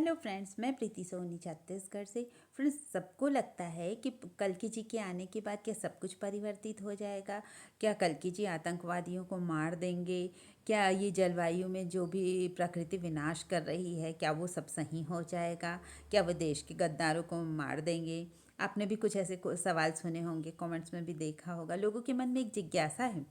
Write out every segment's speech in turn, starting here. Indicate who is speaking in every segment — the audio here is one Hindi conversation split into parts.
Speaker 1: हेलो फ्रेंड्स, मैं प्रीति सोनी छत्तीसगढ़ से। फ्रेंड्स, सबको लगता है कि कल्कि जी के आने के बाद क्या सब कुछ परिवर्तित हो जाएगा? क्या कल्कि जी आतंकवादियों को मार देंगे? क्या ये जलवायु में जो भी प्रकृति विनाश कर रही है, क्या वो सब सही हो जाएगा? क्या वो देश के गद्दारों को मार देंगे? आपने भी कुछ ऐसे सवाल सुने होंगे, कमेंट्स में भी देखा होगा। लोगों के मन में एक जिज्ञासा है।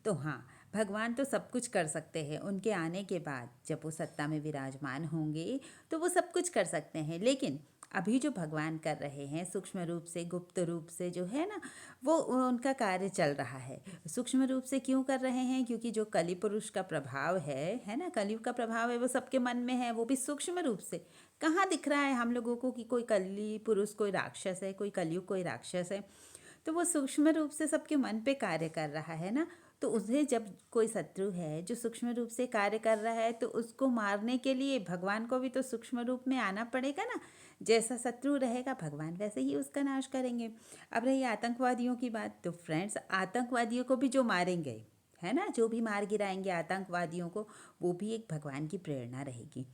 Speaker 1: तो हाँ, भगवान तो सब कुछ कर सकते हैं। उनके आने के बाद जब वो सत्ता में विराजमान होंगे तो वो सब कुछ कर सकते हैं। लेकिन अभी जो भगवान कर रहे हैं सूक्ष्म रूप से, गुप्त रूप से जो है ना, वो उनका कार्य चल रहा है। सूक्ष्म रूप से क्यों कर रहे हैं? क्योंकि जो कलि पुरुष का प्रभाव है ना, कलयुग का प्रभाव है, वो सबके मन में है। वो भी सूक्ष्म रूप से। कहाँ दिख रहा है हम लोगों को कि कोई कलि पुरुष कोई राक्षस है, कोई कलयुग कोई राक्षस है? तो वो सूक्ष्म रूप से सबके मन पे कार्य कर रहा है ना। तो उसे जब कोई शत्रु है जो सूक्ष्म रूप से कार्य कर रहा है, तो उसको मारने के लिए भगवान को भी तो सूक्ष्म रूप में आना पड़ेगा ना। जैसा शत्रु रहेगा भगवान वैसे ही उसका नाश करेंगे। अब रही आतंकवादियों की बात, तो फ्रेंड्स, आतंकवादियों को भी जो मारेंगे, है ना, जो भी मार गिराएंगे आतंकवादियों को, वो भी एक भगवान की प्रेरणा रहेगी।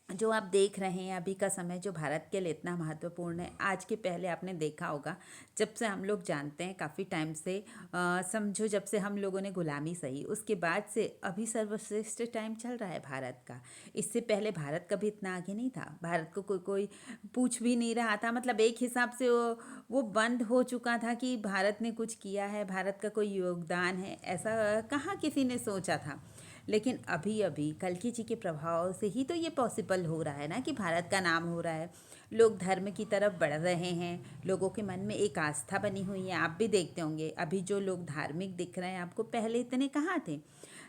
Speaker 1: जो आप देख रहे हैं अभी का समय जो भारत के लिए इतना महत्वपूर्ण है, आज के पहले आपने देखा होगा, जब से हम लोग जानते हैं काफ़ी टाइम से, समझो जब से हम लोगों ने गुलामी सही, उसके बाद से अभी सर्वश्रेष्ठ टाइम चल रहा है भारत का। इससे पहले भारत कभी इतना आगे नहीं था। भारत को कोई कोई पूछ भी नहीं रहा था। मतलब एक हिसाब से वो बंद हो चुका था कि भारत ने कुछ किया है, भारत का कोई योगदान है, ऐसा कहाँ किसी ने सोचा था। लेकिन अभी अभी कल्कि जी के प्रभाव से ही तो ये पॉसिबल हो रहा है ना कि भारत का नाम हो रहा है। लोग धर्म की तरफ बढ़ रहे हैं, लोगों के मन में एक आस्था बनी हुई है। आप भी देखते होंगे अभी जो लोग धार्मिक दिख रहे हैं आपको, पहले इतने कहाँ थे।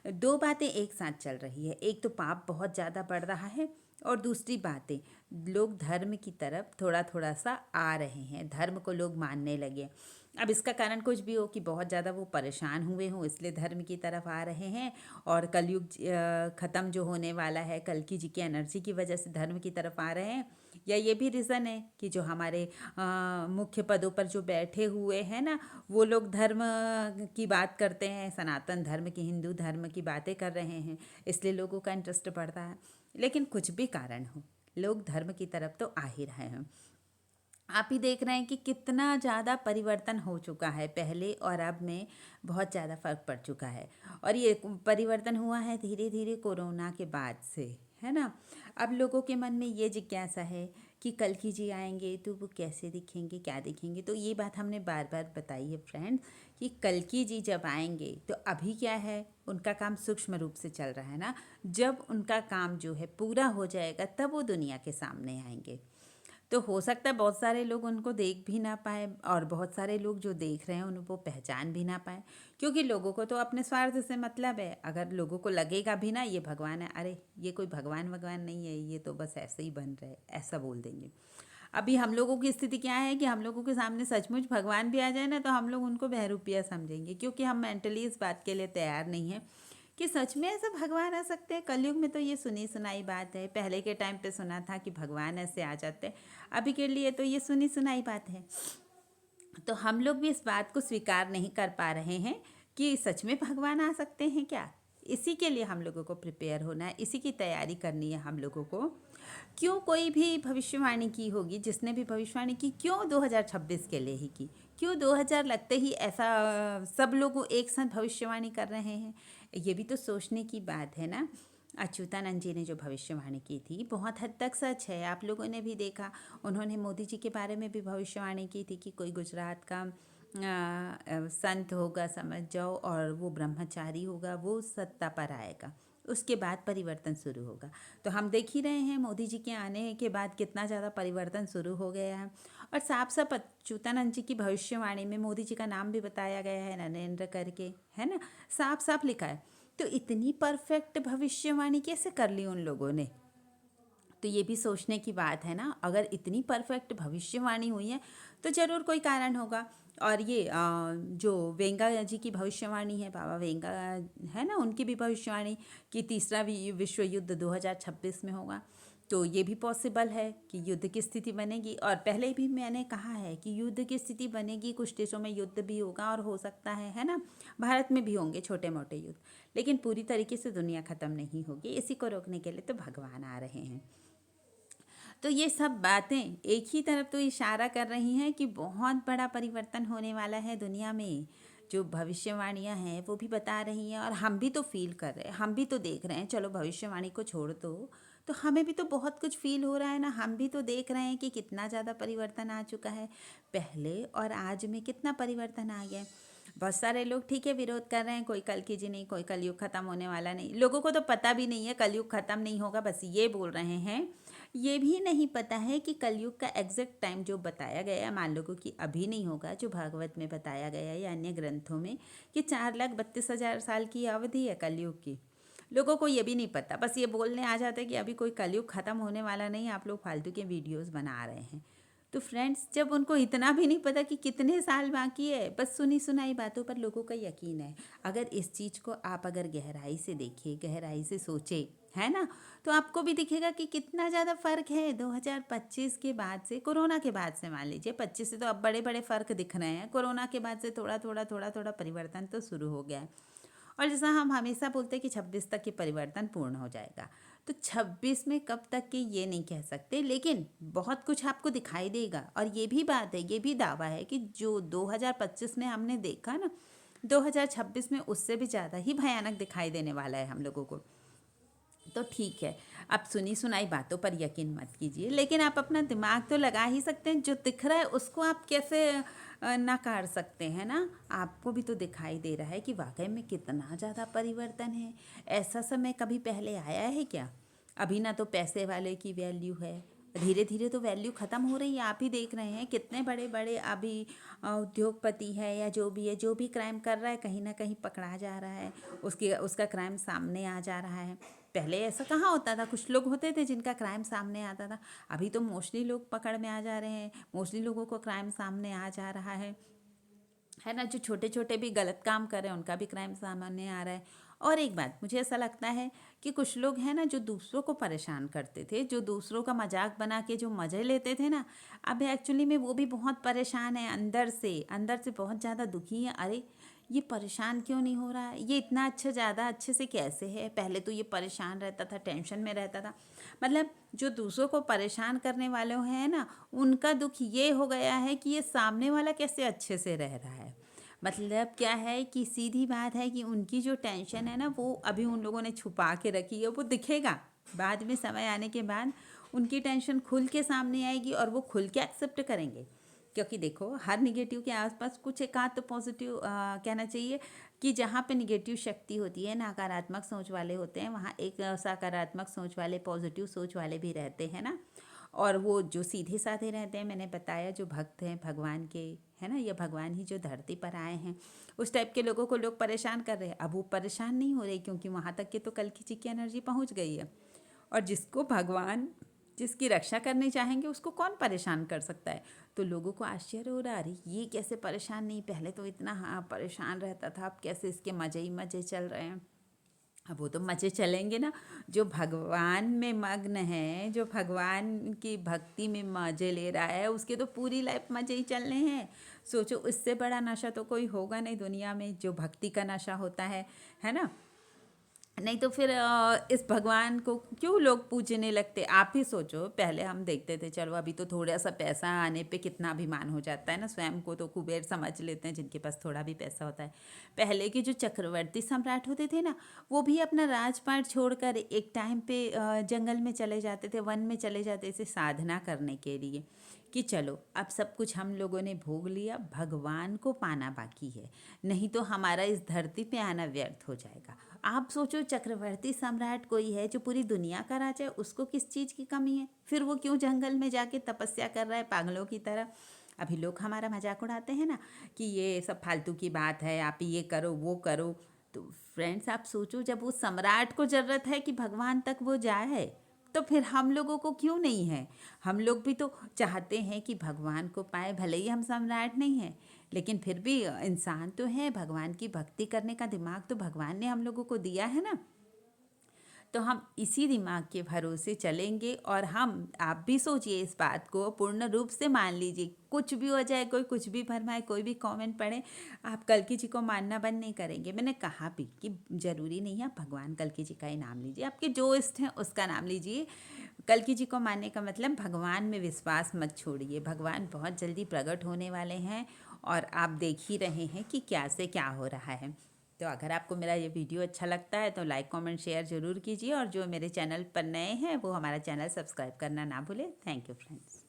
Speaker 1: दो बातें एक साथ चल रही है। एक तो पाप बहुत ज़्यादा बढ़ रहा है, और दूसरी बातें, लोग धर्म की तरफ थोड़ा थोड़ा सा आ रहे हैं, धर्म को लोग मानने लगे। अब इसका कारण कुछ भी हो कि बहुत ज़्यादा वो परेशान हुए हों, इसलिए धर्म की तरफ आ रहे हैं। और कलयुग ख़त्म जो होने वाला है, कल्कि जी की एनर्जी की वजह से धर्म की तरफ आ रहे हैं। या ये भी रीज़न है कि जो हमारे मुख्य पदों पर जो बैठे हुए हैं ना, वो लोग धर्म की बात करते हैं, सनातन धर्म की, हिंदू धर्म की बातें कर रहे हैं, इसलिए लोगों का इंटरेस्ट बढ़ता है। लेकिन कुछ भी कारण हो, लोग धर्म की तरफ तो आ ही रहे हैं। आप ही देख रहे हैं कि कितना ज़्यादा परिवर्तन हो चुका है, पहले और अब में बहुत ज़्यादा फर्क पड़ चुका है। और ये परिवर्तन हुआ है धीरे धीरे कोरोना के बाद से, है ना। अब लोगों के मन में ये जिज्ञासा है कि कल्कि जी आएंगे तो वो कैसे दिखेंगे, क्या दिखेंगे। तो ये बात हमने बार बार बताई है फ्रेंड्स कि कल्कि जी जब आएंगे तो अभी क्या है, उनका काम सूक्ष्म रूप से चल रहा है ना। जब उनका काम जो है पूरा हो जाएगा तब वो दुनिया के सामने आएंगे। तो हो सकता है बहुत सारे लोग उनको देख भी ना पाए, और बहुत सारे लोग जो देख रहे हैं उनको पहचान भी ना पाए। क्योंकि लोगों को तो अपने स्वार्थ से मतलब है। अगर लोगों को लगेगा भी ना ये भगवान है, अरे ये कोई भगवान भगवान नहीं है, ये तो बस ऐसे ही बन रहे, ऐसा बोल देंगे। अभी हम लोगों की स्थिति क्या है कि हम लोगों के सामने सचमुच भगवान भी आ जाए ना, तो हम लोग उनको बहरूपिया समझेंगे, क्योंकि हम मेंटली इस बात के लिए तैयार नहीं है कि सच में ऐसा भगवान आ सकते हैं। कलयुग में तो ये सुनी सुनाई बात है, पहले के टाइम पे सुना था कि भगवान ऐसे आ जाते हैं। अभी के लिए तो ये सुनी सुनाई बात है। तो हम लोग भी इस बात को स्वीकार नहीं कर पा रहे हैं कि सच में भगवान आ सकते हैं क्या। इसी के लिए हम लोगों को प्रिपेयर होना है, इसी की तैयारी करनी है हम लोगों को। क्यों कोई भी भविष्यवाणी की होगी, जिसने भी भविष्यवाणी की, क्यों 2026 के लिए ही की, क्यों 2000 लगते ही ऐसा सब लोग एक साथ भविष्यवाणी कर रहे हैं। ये भी तो सोचने की बात है ना। अच्युतानंद जी ने जो भविष्यवाणी की थी बहुत हद तक सच है, आप लोगों ने भी देखा। उन्होंने मोदी जी के बारे में भी भविष्यवाणी की थी कि कोई गुजरात का संत होगा, समझ जाओ, और वो ब्रह्मचारी होगा, वो सत्ता पर आएगा, उसके बाद परिवर्तन शुरू होगा। तो हम देख ही रहे हैं मोदी जी के आने के बाद कितना ज़्यादा परिवर्तन शुरू हो गया है। और साफ साफ अच्युतानंद जी की भविष्यवाणी में मोदी जी का नाम भी बताया गया है, नरेंद्र करके, है ना, साफ साफ लिखा है। तो इतनी परफेक्ट भविष्यवाणी कैसे कर ली उन लोगों ने? तो ये भी सोचने की बात है ना। अगर इतनी परफेक्ट भविष्यवाणी हुई है तो ज़रूर कोई कारण होगा। और ये जो वेंगा जी की भविष्यवाणी है, बाबा वेंगा है ना, उनकी भी भविष्यवाणी कि तीसरा विश्व युद्ध 2026 में होगा। तो ये भी पॉसिबल है कि युद्ध की स्थिति बनेगी। और पहले भी मैंने कहा है कि युद्ध की स्थिति बनेगी, कुछ देशों में युद्ध भी होगा, और हो सकता है ना, भारत में भी होंगे छोटे मोटे युद्ध। लेकिन पूरी तरीके से दुनिया ख़त्म नहीं होगी। इसी को रोकने के लिए तो भगवान आ रहे हैं। तो ये सब बातें एक ही तरफ तो इशारा कर रही हैं कि बहुत बड़ा परिवर्तन होने वाला है दुनिया में। जो भविष्यवाणियां हैं वो भी बता रही हैं और हम भी तो फील कर रहे हैं, हम भी तो देख रहे हैं। चलो भविष्यवाणी को छोड़ दो, तो हमें भी तो बहुत कुछ फील हो रहा है ना। हम भी तो देख रहे हैं कि कितना ज़्यादा परिवर्तन आ चुका है, पहले और आज में कितना परिवर्तन आ गया है। बहुत सारे लोग ठीक है विरोध कर रहे हैं, कोई कल की नहीं, कोई कलयुग खत्म होने वाला नहीं। लोगों को तो पता भी नहीं है कलयुग खत्म नहीं होगा, बस ये बोल रहे हैं। ये भी नहीं पता है कि कलयुग का एग्जैक्ट टाइम जो बताया गया है, मान लो कि अभी नहीं होगा, जो भागवत में बताया गया है या अन्य ग्रंथों में कि 4,32,000 साल की अवधि है कलयुग की। लोगों को ये भी नहीं पता, बस ये बोलने आ जाते हैं कि अभी कोई कलयुग खत्म होने वाला नहीं, आप लोग फालतू के वीडियोस बना रहे हैं। तो फ्रेंड्स, जब उनको इतना भी नहीं पता कि कितने साल बाकी है, बस सुनी सुनाई बातों पर लोगों का यकीन है। अगर इस चीज़ को आप अगर गहराई से देखिए, गहराई से सोचे, है ना, तो आपको भी दिखेगा कि कितना ज़्यादा फ़र्क है 2025 के बाद से, कोरोना के बाद से। मान लीजिए 25 से तो अब बड़े बड़े फ़र्क दिख रहे हैं, कोरोना के बाद से थोड़ा थोड़ा थोड़ा थोड़ा परिवर्तन तो शुरू हो गया है। और जैसा हम हमेशा बोलते हैं कि 26 तक ये परिवर्तन पूर्ण हो जाएगा, तो 26 में कब तक के ये नहीं कह सकते, लेकिन बहुत कुछ आपको दिखाई देगा। और ये भी बात है, ये भी दावा है कि जो 2025 में हमने देखा ना, 2026 में उससे भी ज़्यादा ही भयानक दिखाई देने वाला है हम लोगों को। तो ठीक है, आप सुनी सुनाई बातों पर यकीन मत कीजिए, लेकिन आप अपना दिमाग तो लगा ही सकते हैं। जो दिख रहा है उसको आप कैसे नकार सकते हैं ना। आपको भी तो दिखाई दे रहा है कि वाकई में कितना ज़्यादा परिवर्तन है। ऐसा समय कभी पहले आया है क्या? अभी ना तो पैसे वाले की वैल्यू है, धीरे धीरे तो वैल्यू ख़त्म हो रही है। आप ही देख रहे हैं कितने बड़े बड़े अभी उद्योगपति है या जो भी है, जो भी क्राइम कर रहा है कहीं ना कहीं पकड़ा जा रहा है, उसका क्राइम सामने आ जा रहा है। पहले ऐसा कहाँ होता था, कुछ लोग होते थे जिनका क्राइम सामने आता था। अभी तो मोस्टली लोग पकड़ में आ जा रहे हैं, मोस्टली लोगों को क्राइम सामने आ जा रहा है ना। जो छोटे छोटे भी गलत काम कर रहे हैं उनका भी क्राइम सामने आ रहा है। और एक बात मुझे ऐसा लगता है कि कुछ लोग हैं ना जो दूसरों को परेशान करते थे, जो दूसरों का मजाक बना के जो मज़े लेते थे ना, अब एक्चुअली में वो भी बहुत परेशान है, अंदर से बहुत ज़्यादा दुखी है। अरे ये परेशान क्यों नहीं हो रहा है, ये इतना अच्छा ज़्यादा अच्छे से कैसे है। पहले तो ये परेशान रहता था, टेंशन में रहता था। मतलब जो दूसरों को परेशान करने वाले हैं ना, उनका दुख ये हो गया है कि ये सामने वाला कैसे अच्छे से रह रहा है। मतलब क्या है कि सीधी बात है कि उनकी जो टेंशन है ना, वो अभी उन लोगों ने छुपा के रखी है। वो दिखेगा बाद में, समय आने के बाद उनकी टेंशन खुल के सामने आएगी और वो खुल के एक्सेप्ट करेंगे। क्योंकि देखो, हर निगेटिव के आसपास कुछ एक आध तो पॉजिटिव कहना चाहिए कि जहाँ पे निगेटिव शक्ति होती है, नकारात्मक सोच वाले होते हैं, वहाँ एक सकारात्मक सोच वाले, पॉजिटिव सोच वाले भी रहते हैं ना। और वो जो सीधे साधे रहते हैं, मैंने बताया जो भक्त हैं भगवान के, है ना, ये भगवान ही जो धरती पर आए हैं, उस टाइप के लोगों को लोग परेशान कर रहे हैं। अब वो परेशान नहीं हो रहे क्योंकि वहाँ तक के तो कल्कि जी की एनर्जी पहुँच गई है। और जिसको भगवान जिसकी रक्षा करनी चाहेंगे उसको कौन परेशान कर सकता है। तो लोगों को आश्चर्य हो रहा है, अरे ये कैसे परेशान नहीं, पहले तो इतना हाँ परेशान रहता था, अब कैसे इसके मज़े ही मज़े चल रहे हैं। अब वो तो मज़े चलेंगे ना। जो भगवान में मग्न है, जो भगवान की भक्ति में मज़े ले रहा है, उसके तो पूरी लाइफ मज़े ही चलने हैं। सोचो, इससे बड़ा नशा तो कोई होगा नहीं दुनिया में, जो भक्ति का नशा होता है ना। नहीं तो फिर इस भगवान को क्यों लोग पूजने लगते। आप ही सोचो, पहले हम देखते थे, चलो अभी तो थोड़ा सा पैसा आने पे कितना अभिमान हो जाता है ना, स्वयं को तो कुबेर समझ लेते हैं जिनके पास थोड़ा भी पैसा होता है। पहले के जो चक्रवर्ती सम्राट होते थे ना, वो भी अपना राजपाट छोड़कर एक टाइम पे जंगल में चले जाते थे, वन में चले जाते थे साधना करने के लिए कि चलो अब सब कुछ हम लोगों ने भोग लिया, भगवान को पाना बाकी है, नहीं तो हमारा इस धरती पे आना व्यर्थ हो जाएगा। आप सोचो, चक्रवर्ती सम्राट कोई है जो पूरी दुनिया का राजा है, उसको किस चीज़ की कमी है, फिर वो क्यों जंगल में जाके तपस्या कर रहा है पागलों की तरह। अभी लोग हमारा मजाक उड़ाते हैं ना कि ये सब फालतू की बात है, आप ये करो वो करो। तो फ्रेंड्स, आप सोचो, जब वो सम्राट को ज़रूरत है कि भगवान तक वो जाए, तो फिर हम लोगों को क्यों नहीं है। हम लोग भी तो चाहते हैं कि भगवान को पाए, भले ही हम सम्राट नहीं हैं, लेकिन फिर भी इंसान तो है, भगवान की भक्ति करने का दिमाग तो भगवान ने हम लोगों को दिया है ना। तो हम इसी दिमाग के भरोसे चलेंगे। और आप भी सोचिए, इस बात को पूर्ण रूप से मान लीजिए, कुछ भी हो जाए, कोई कुछ भी फरमाए, कोई भी कमेंट पढ़े, आप कल्कि जी को मानना बंद नहीं करेंगे। मैंने कहा भी कि ज़रूरी नहीं है आप भगवान कल्कि जी का ही नाम लीजिए, आपके जो इष्ट हैं उसका नाम लीजिए। कल्कि जी को मानने का मतलब भगवान में विश्वास मत छोड़िए, भगवान बहुत जल्दी प्रकट होने वाले हैं और आप देख ही रहे हैं कि क्या से क्या हो रहा है। तो अगर आपको मेरा ये वीडियो अच्छा लगता है तो लाइक कमेंट शेयर ज़रूर कीजिए, और जो मेरे चैनल पर नए हैं वो हमारा चैनल सब्सक्राइब करना ना भूलें। Thank you friends.